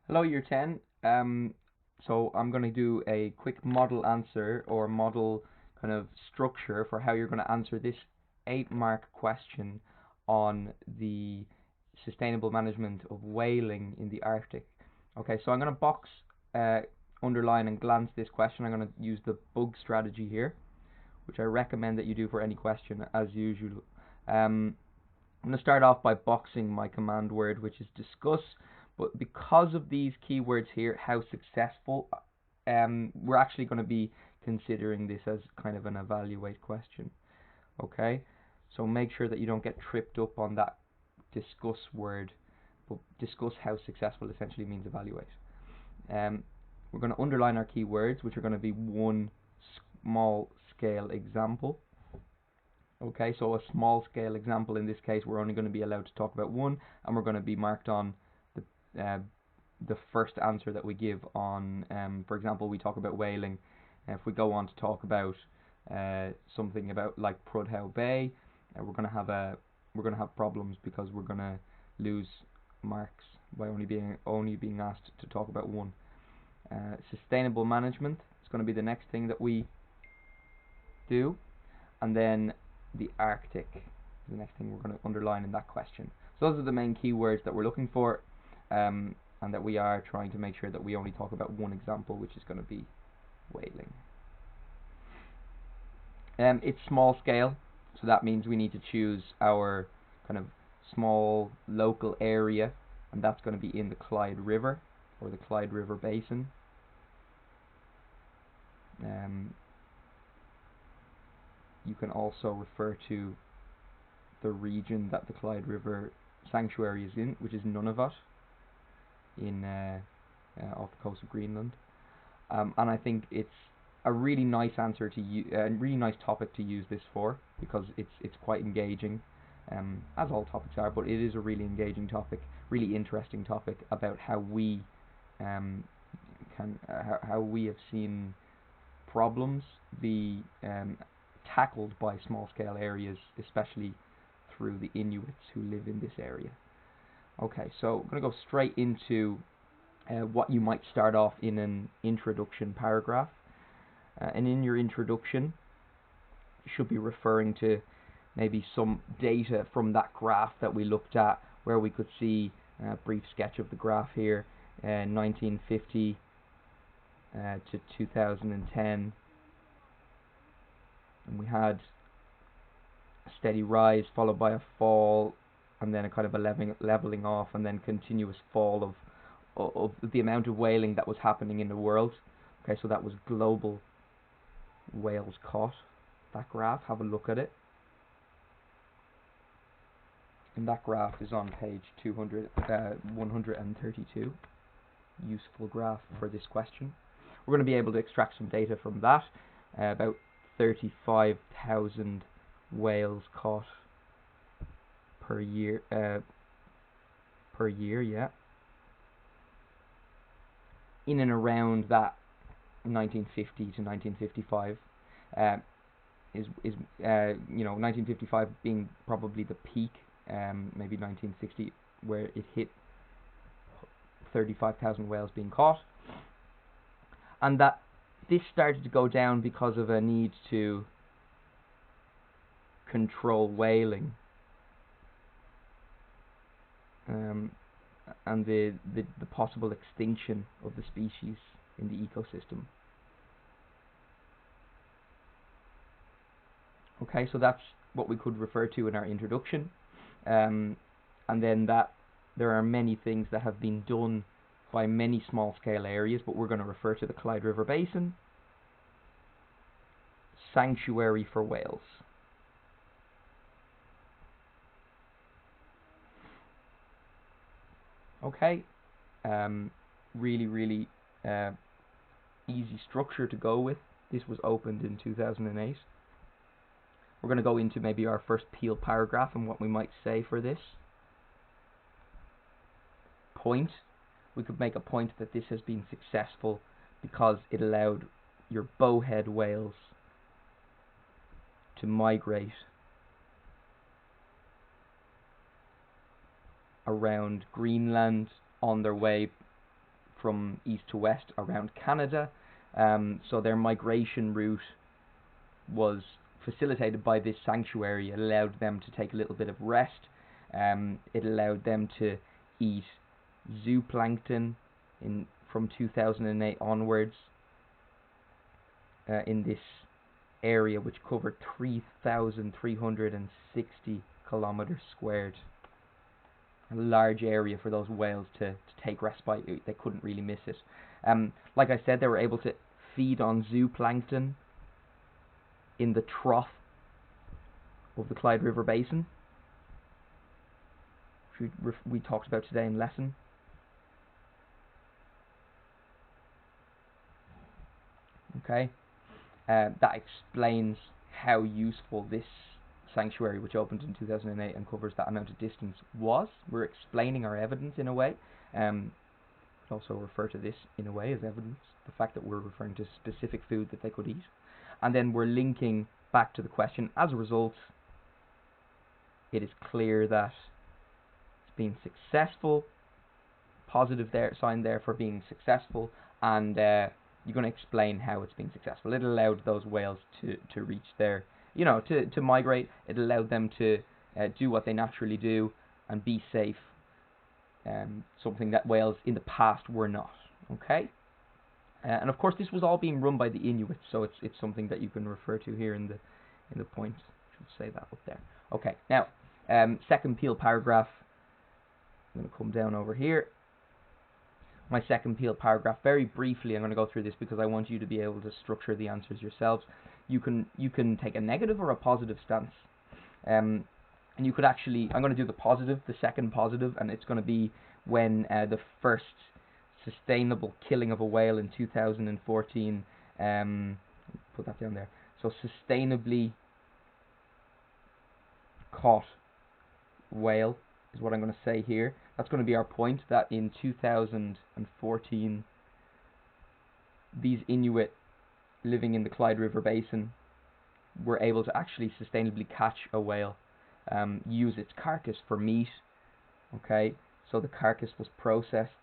Hello, Year 10. So I'm going to do a quick model answer or model kind of structure for how you're going to answer this 8-mark question on the sustainable management of whaling in the Arctic. Okay, so I'm going to underline and glance this question. I'm going to use the bug strategy here, which I recommend that you do for any question as usual. I'm going to start off by boxing my command word, which is discuss. But because of these keywords here, how successful, we're actually going to be considering this as kind of an evaluate question. Okay, so make sure that you don't get tripped up on that discuss word, but discuss how successful essentially means evaluate. We're going to underline our keywords, which are going to be one small scale example. Okay, so a small scale example in this case, we're only going to be allowed to talk about one, and we're going to be marked on the first answer that we give on, for example, we talk about whaling. If we go on to talk about something about like Prudhoe Bay, we're going to have problems because we're going to lose marks by only being asked to talk about one. Sustainable management is going to be the next thing that we do, and then the Arctic is the next thing we're going to underline in that question. So those are the main keywords that we're looking for, and that we are trying to make sure that we only talk about one example, which is going to be whaling. It's small scale, so that means we need to choose our kind of small local area, and that's going to be in the Clyde River or the Clyde River Basin. You can also refer to the region that the Clyde River Sanctuary is in, which is Nunavut, in off the coast of Greenland. And I think it's a really nice answer to a really nice topic to use this for, because it's quite engaging, as all topics are. But it is a really engaging topic, really interesting topic about how we how we have seen problems be tackled by small scale areas, especially through the Inuits who live in this area. Okay, so I'm going to go straight into what you might start off in an introduction paragraph. And in your introduction, you should be referring to maybe some data from that graph that we looked at, where we could see a brief sketch of the graph here, 1950 to 2010. And we had a steady rise followed by a fall, and then a kind of a leveling off, and then continuous fall of the amount of whaling that was happening in the world. Okay, so that was global whales caught. That graph, have a look at it. And that graph is on page 132. Useful graph for this question. We're going to be able to extract some data from that. About 35,000 whales caught per year. Yeah. In and around that 1950 to 1955, is 1955 being probably the peak. Maybe 1960, where it hit 35,000 whales being caught, and that this started to go down because of a need to control whaling, and the possible extinction of the species in the ecosystem. Okay, so that's what we could refer to in our introduction, and then that there are many things that have been done by many small scale areas, but we're going to refer to the Clyde River Basin sanctuary for whales. Okay, really easy structure to go with. This was opened in 2008. We're going to go into maybe our first Peel paragraph and what we might say for this. Point. We could make a point that this has been successful because it allowed your bowhead whales to migrate around Greenland on their way from east to west around Canada. So their migration route was facilitated by this sanctuary. It allowed them to take a little bit of rest. It allowed them to eat zooplankton from 2008 onwards in this area, which covered 3,360 kilometers squared. A large area for those whales to take respite. They couldn't really miss it. Like I said, they were able to feed on zooplankton in the trough of the Clyde River Basin, which we talked about today in lesson. Okay, that explains how useful this sanctuary, which opened in 2008 and covers that amount of distance, was. We're explaining our evidence in a way. Also refer to this in a way as evidence, the fact that we're referring to specific food that they could eat. And then we're linking back to the question. As a result, it is clear that it's been successful, positive there, sign there for being successful, and you're going to explain how it's been successful. It allowed those whales to reach their, to migrate. It allowed them to do what they naturally do and be safe, something that whales in the past were not. Okay? And of course, this was all being run by the Inuit, so it's something that you can refer to here in the point. I should say that up there. Okay, now second Peel paragraph. I'm going to come down over here. My second Peel paragraph. Very briefly, I'm going to go through this because I want you to be able to structure the answers yourselves. You can take a negative or a positive stance. And you could actually, I'm going to do the positive, the second positive, and it's going to be when the first sustainable killing of a whale in 2014, put that down there, so sustainably caught whale is what I'm going to say here. That's going to be our point, that in 2014 these Inuit living in the Clyde River Basin were able to actually sustainably catch a whale, use its carcass for meat. Okay, so the carcass was processed.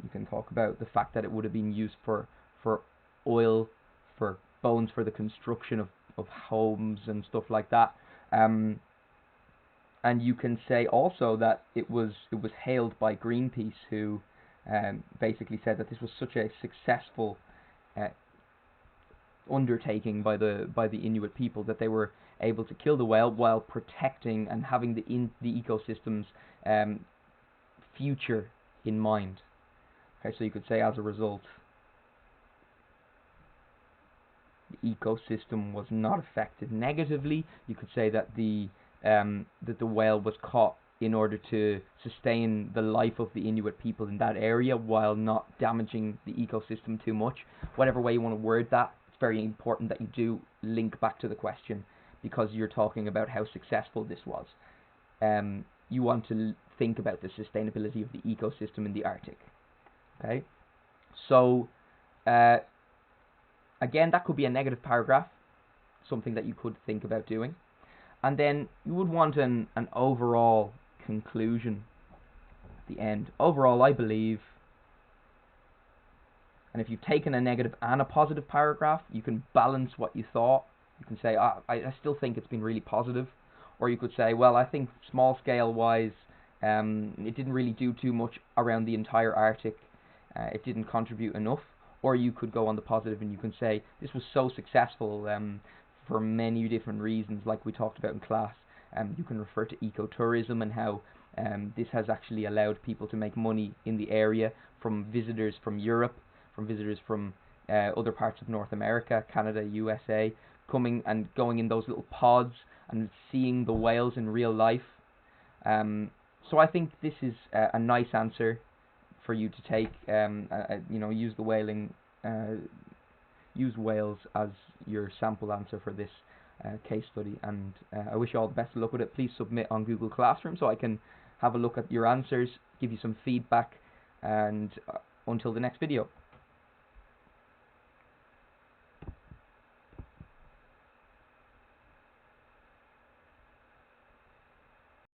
You can talk about the fact that it would have been used for oil, for bones for the construction of homes and stuff like that. And you can say also that it was hailed by Greenpeace, who basically said that this was such a successful undertaking by the Inuit people that they were able to kill the whale while protecting and having the ecosystem's future in mind. Okay, so you could say as a result, the ecosystem was not affected negatively. You could say that the whale was caught in order to sustain the life of the Inuit people in that area while not damaging the ecosystem too much. Whatever way you want to word that, it's very important that you do link back to the question, because you're talking about how successful this was. You want to think about the sustainability of the ecosystem in the Arctic. Okay, so again, that could be a negative paragraph, something that you could think about doing. And then you would want an overall conclusion at the end. Overall, I believe, and if you've taken a negative and a positive paragraph, you can balance what you thought. You can say, I still think it's been really positive. Or you could say, well, I think small scale wise, it didn't really do too much around the entire Arctic. It didn't contribute enough. Or you could go on the positive and you can say, this was so successful for many different reasons, like we talked about in class. You can refer to ecotourism and how this has actually allowed people to make money in the area, from visitors from Europe, from visitors from other parts of North America, Canada, USA, coming and going in those little pods and seeing the whales in real life. So I think this is a nice answer for you to take. Use the whaling, use whales as your sample answer for this case study, and I wish you all the best of luck with it. Please submit on Google Classroom so I can have a look at your answers, give you some feedback, and until the next video.